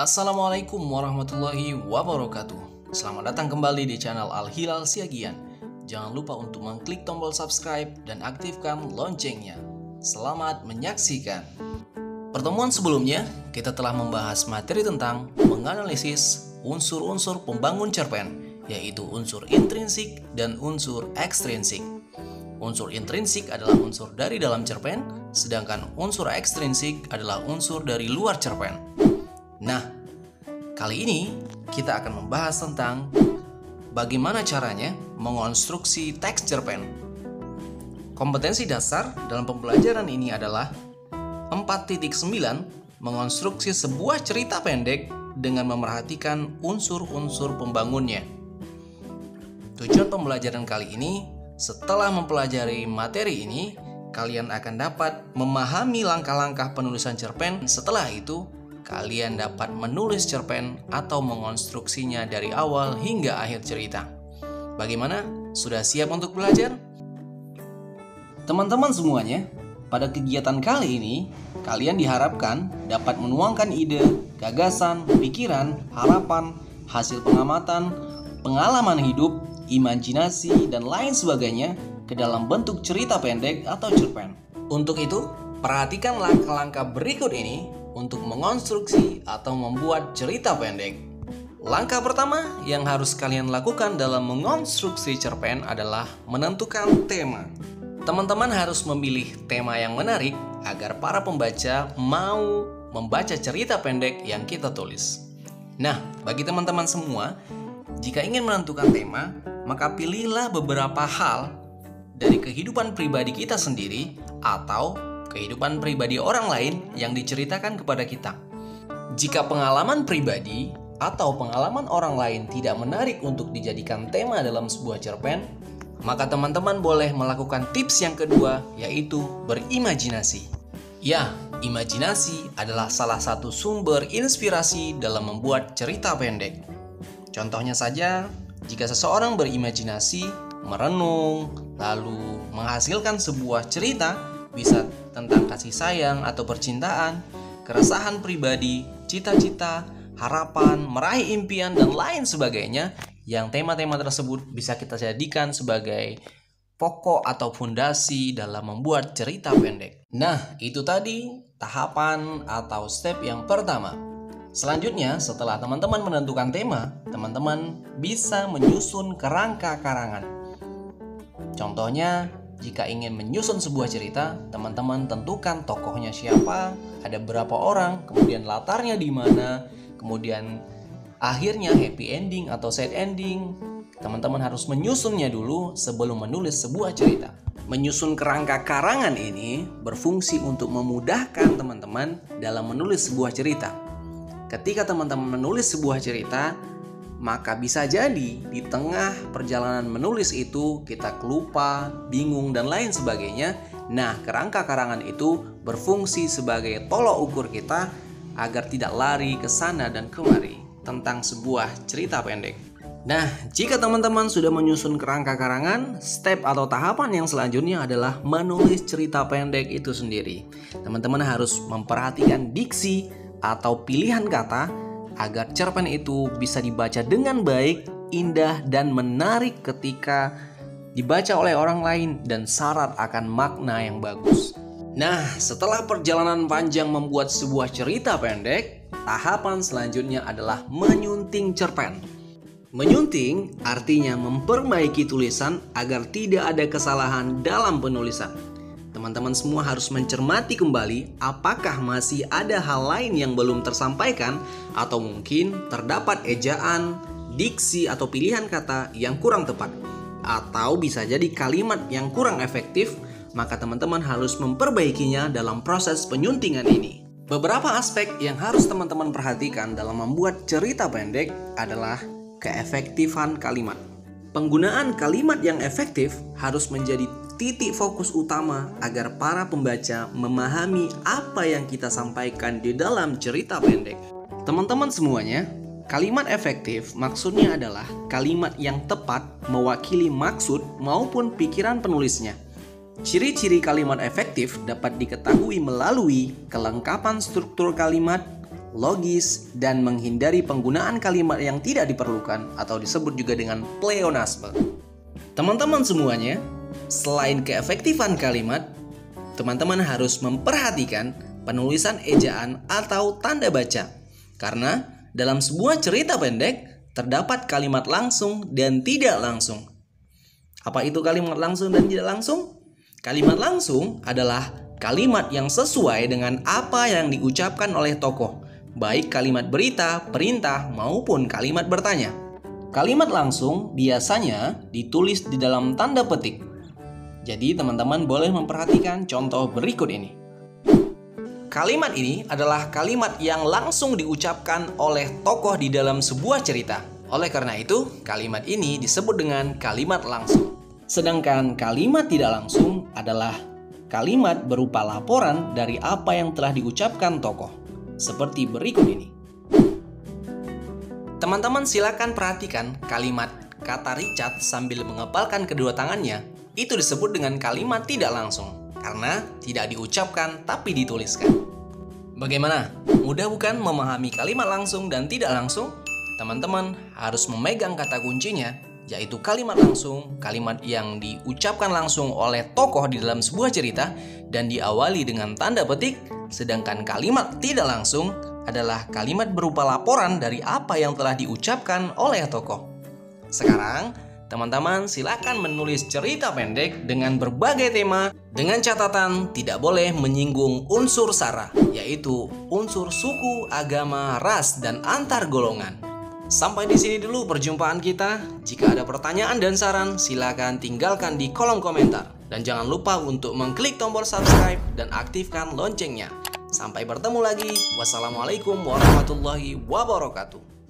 Assalamualaikum warahmatullahi wabarakatuh. Selamat datang kembali di channel Al-Hilal Siagian. Jangan lupa untuk mengklik tombol subscribe dan aktifkan loncengnya. Selamat menyaksikan. Pertemuan sebelumnya, kita telah membahas materi tentang menganalisis unsur-unsur pembangun cerpen, yaitu unsur intrinsik dan unsur ekstrinsik. Unsur intrinsik adalah unsur dari dalam cerpen, sedangkan unsur ekstrinsik adalah unsur dari luar cerpen. Nah, kali ini kita akan membahas tentang bagaimana caranya mengonstruksi teks cerpen. Kompetensi dasar dalam pembelajaran ini adalah 4.9 mengonstruksi sebuah cerita pendek dengan memerhatikan unsur-unsur pembangunnya. Tujuan pembelajaran kali ini, setelah mempelajari materi ini, kalian akan dapat memahami langkah-langkah penulisan cerpen. Setelah itu, kalian dapat menulis cerpen atau mengonstruksinya dari awal hingga akhir cerita. Bagaimana? Sudah siap untuk belajar? Teman-teman semuanya, pada kegiatan kali ini, kalian diharapkan dapat menuangkan ide, gagasan, pikiran, harapan, hasil pengamatan, pengalaman hidup, imajinasi, dan lain sebagainya ke dalam bentuk cerita pendek atau cerpen. Untuk itu, perhatikan langkah-langkah berikut ini untuk mengonstruksi atau membuat cerita pendek. Langkah pertama yang harus kalian lakukan dalam mengonstruksi cerpen adalah menentukan tema. Teman-teman harus memilih tema yang menarik agar para pembaca mau membaca cerita pendek yang kita tulis. Nah, bagi teman-teman semua, jika ingin menentukan tema, maka pilihlah beberapa hal dari kehidupan pribadi kita sendiri atau kehidupan pribadi orang lain yang diceritakan kepada kita. Jika pengalaman pribadi atau pengalaman orang lain tidak menarik untuk dijadikan tema dalam sebuah cerpen, maka teman-teman boleh melakukan tips yang kedua, yaitu berimajinasi. Ya, imajinasi adalah salah satu sumber inspirasi dalam membuat cerita pendek. Contohnya saja, jika seseorang berimajinasi, merenung, lalu menghasilkan sebuah cerita, bisa tentang kasih sayang atau percintaan, keresahan pribadi, cita-cita, harapan, meraih impian, dan lain sebagainya, yang tema-tema tersebut bisa kita jadikan sebagai pokok atau fondasi dalam membuat cerita pendek. Nah, itu tadi tahapan atau step yang pertama. Selanjutnya, setelah teman-teman menentukan tema, teman-teman bisa menyusun kerangka karangan. Contohnya, jika ingin menyusun sebuah cerita, teman-teman tentukan tokohnya siapa, ada berapa orang, kemudian latarnya di mana, kemudian akhirnya happy ending atau sad ending. Teman-teman harus menyusunnya dulu sebelum menulis sebuah cerita. Menyusun kerangka karangan ini berfungsi untuk memudahkan teman-teman dalam menulis sebuah cerita. Ketika teman-teman menulis sebuah cerita, maka bisa jadi di tengah perjalanan menulis itu kita kelupa, bingung, dan lain sebagainya. Nah, kerangka karangan itu berfungsi sebagai tolok ukur kita agar tidak lari ke sana dan kemari tentang sebuah cerita pendek. Nah, jika teman-teman sudah menyusun kerangka karangan, step atau tahapan yang selanjutnya adalah menulis cerita pendek itu sendiri. Teman-teman harus memperhatikan diksi atau pilihan kata agar cerpen itu bisa dibaca dengan baik, indah, dan menarik ketika dibaca oleh orang lain dan syarat akan makna yang bagus. Nah, setelah perjalanan panjang membuat sebuah cerita pendek, tahapan selanjutnya adalah menyunting cerpen. Menyunting artinya memperbaiki tulisan agar tidak ada kesalahan dalam penulisan. Teman-teman semua harus mencermati kembali apakah masih ada hal lain yang belum tersampaikan atau mungkin terdapat ejaan, diksi atau pilihan kata yang kurang tepat, atau bisa jadi kalimat yang kurang efektif, maka teman-teman harus memperbaikinya dalam proses penyuntingan ini. Beberapa aspek yang harus teman-teman perhatikan dalam membuat cerita pendek adalah keefektifan kalimat. Penggunaan kalimat yang efektif harus menjadi titik fokus utama agar para pembaca memahami apa yang kita sampaikan di dalam cerita pendek. Teman-teman semuanya, kalimat efektif maksudnya adalah kalimat yang tepat mewakili maksud maupun pikiran penulisnya. Ciri-ciri kalimat efektif dapat diketahui melalui kelengkapan struktur kalimat, logis, dan menghindari penggunaan kalimat yang tidak diperlukan atau disebut juga dengan pleonasme. Teman-teman semuanya, selain keefektifan kalimat, teman-teman harus memperhatikan penulisan ejaan atau tanda baca. Karena dalam sebuah cerita pendek terdapat kalimat langsung dan tidak langsung. Apa itu kalimat langsung dan tidak langsung? Kalimat langsung adalah kalimat yang sesuai dengan apa yang diucapkan oleh tokoh, baik kalimat berita, perintah, maupun kalimat bertanya. Kalimat langsung biasanya ditulis di dalam tanda petik. Jadi teman-teman boleh memperhatikan contoh berikut ini. Kalimat ini adalah kalimat yang langsung diucapkan oleh tokoh di dalam sebuah cerita. Oleh karena itu, kalimat ini disebut dengan kalimat langsung. Sedangkan kalimat tidak langsung adalah kalimat berupa laporan dari apa yang telah diucapkan tokoh. Seperti berikut ini. Teman-teman silakan perhatikan kalimat kata Richard sambil mengepalkan kedua tangannya. Itu disebut dengan kalimat tidak langsung karena tidak diucapkan tapi dituliskan. Bagaimana? Mudah bukan memahami kalimat langsung dan tidak langsung? Teman-teman harus memegang kata kuncinya, yaitu kalimat langsung, kalimat yang diucapkan langsung oleh tokoh di dalam sebuah cerita dan diawali dengan tanda petik, sedangkan kalimat tidak langsung adalah kalimat berupa laporan dari apa yang telah diucapkan oleh tokoh. Sekarang, teman-teman silakan menulis cerita pendek dengan berbagai tema dengan catatan tidak boleh menyinggung unsur sara, yaitu unsur suku, agama, ras, dan antar golongan. Sampai di sini dulu perjumpaan kita. Jika ada pertanyaan dan saran, silakan tinggalkan di kolom komentar. Dan jangan lupa untuk mengklik tombol subscribe dan aktifkan loncengnya. Sampai bertemu lagi. Wassalamualaikum warahmatullahi wabarakatuh.